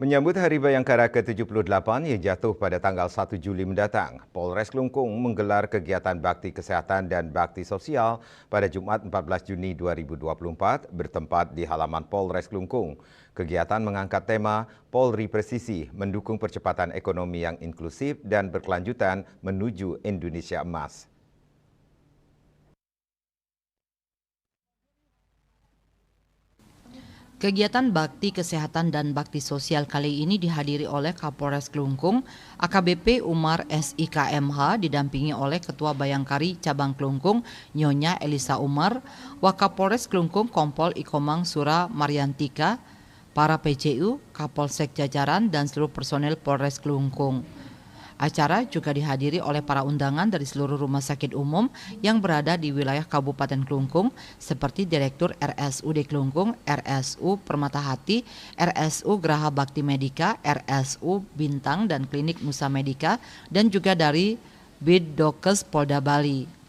Menyambut Hari Bayangkara ke-78 yang jatuh pada tanggal 1 Juli mendatang, Polres Klungkung menggelar kegiatan bakti kesehatan dan bakti sosial pada Jumat 14 Juni 2024 bertempat di halaman Polres Klungkung. Kegiatan mengangkat tema Polri Presisi mendukung percepatan ekonomi yang inklusif dan berkelanjutan menuju Indonesia Emas. Kegiatan bakti kesehatan dan bakti sosial kali ini dihadiri oleh Kapolres Klungkung, AKBP Umar SIKMH didampingi oleh Ketua Bayangkari Cabang Klungkung, Nyonya Elisa Umar, Wakapolres Klungkung Kompol Ikomang Sura Mariantika, para PCU, Kapolsek jajaran, dan seluruh personel Polres Klungkung. Acara juga dihadiri oleh para undangan dari seluruh rumah sakit umum yang berada di wilayah Kabupaten Klungkung seperti Direktur RSUD Klungkung, RSU Permata Hati, RSU Graha Bakti Medika, RSU Bintang dan Klinik Nusa Medika, dan juga dari Bidokes Polda Bali.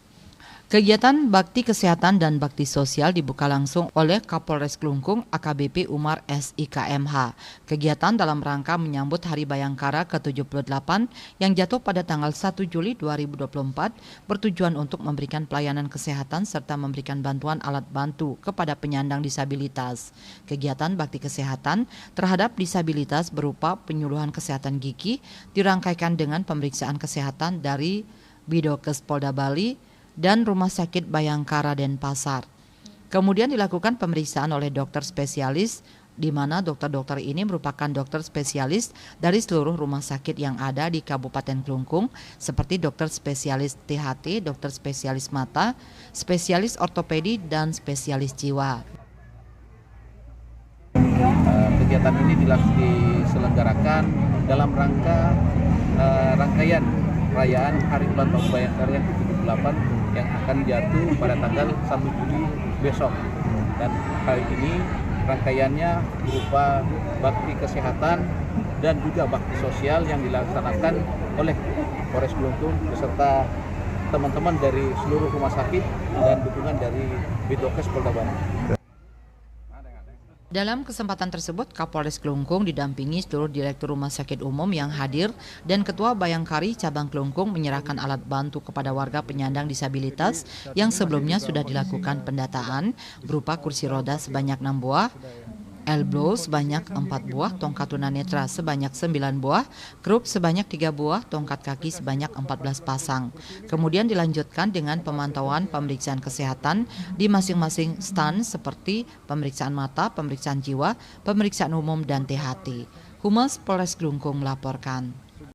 Kegiatan bakti kesehatan dan bakti sosial dibuka langsung oleh Kapolres Klungkung AKBP Umar SIKMH. Kegiatan dalam rangka menyambut Hari Bayangkara ke-78 yang jatuh pada tanggal 1 Juli 2024 bertujuan untuk memberikan pelayanan kesehatan serta memberikan bantuan alat bantu kepada penyandang disabilitas. Kegiatan bakti kesehatan terhadap disabilitas berupa penyuluhan kesehatan gigi dirangkaikan dengan pemeriksaan kesehatan dari Bidokes Polda Bali dan Rumah Sakit Bayangkara Denpasar. Kemudian dilakukan pemeriksaan oleh dokter spesialis, di mana dokter-dokter ini merupakan dokter spesialis dari seluruh rumah sakit yang ada di Kabupaten Klungkung, seperti dokter spesialis THT, dokter spesialis mata, spesialis ortopedi, dan spesialis jiwa. Kegiatan ini diselenggarakan dalam rangka rangkaian perayaan Hari Ulang Tahun Bayangkara yang ke-78 yang akan jatuh pada tanggal 1 Juli besok. Dan kali ini rangkaiannya berupa bakti kesehatan dan juga bakti sosial yang dilaksanakan oleh Polres Klungkung beserta teman-teman dari seluruh rumah sakit dan dukungan dari Bidokes Polda Bali. Dalam kesempatan tersebut, Kapolres Klungkung didampingi seluruh direktur rumah sakit umum yang hadir dan Ketua Bayangkari Cabang Klungkung menyerahkan alat bantu kepada warga penyandang disabilitas yang sebelumnya sudah dilakukan pendataan berupa kursi roda sebanyak 6 buah, elbow sebanyak 4 buah, tongkat tunanetra sebanyak 9 buah, krup sebanyak 3 buah, tongkat kaki sebanyak 14 pasang. Kemudian dilanjutkan dengan pemantauan pemeriksaan kesehatan di masing-masing stand seperti pemeriksaan mata, pemeriksaan jiwa, pemeriksaan umum, dan THT. Humas Polres Klungkung melaporkan.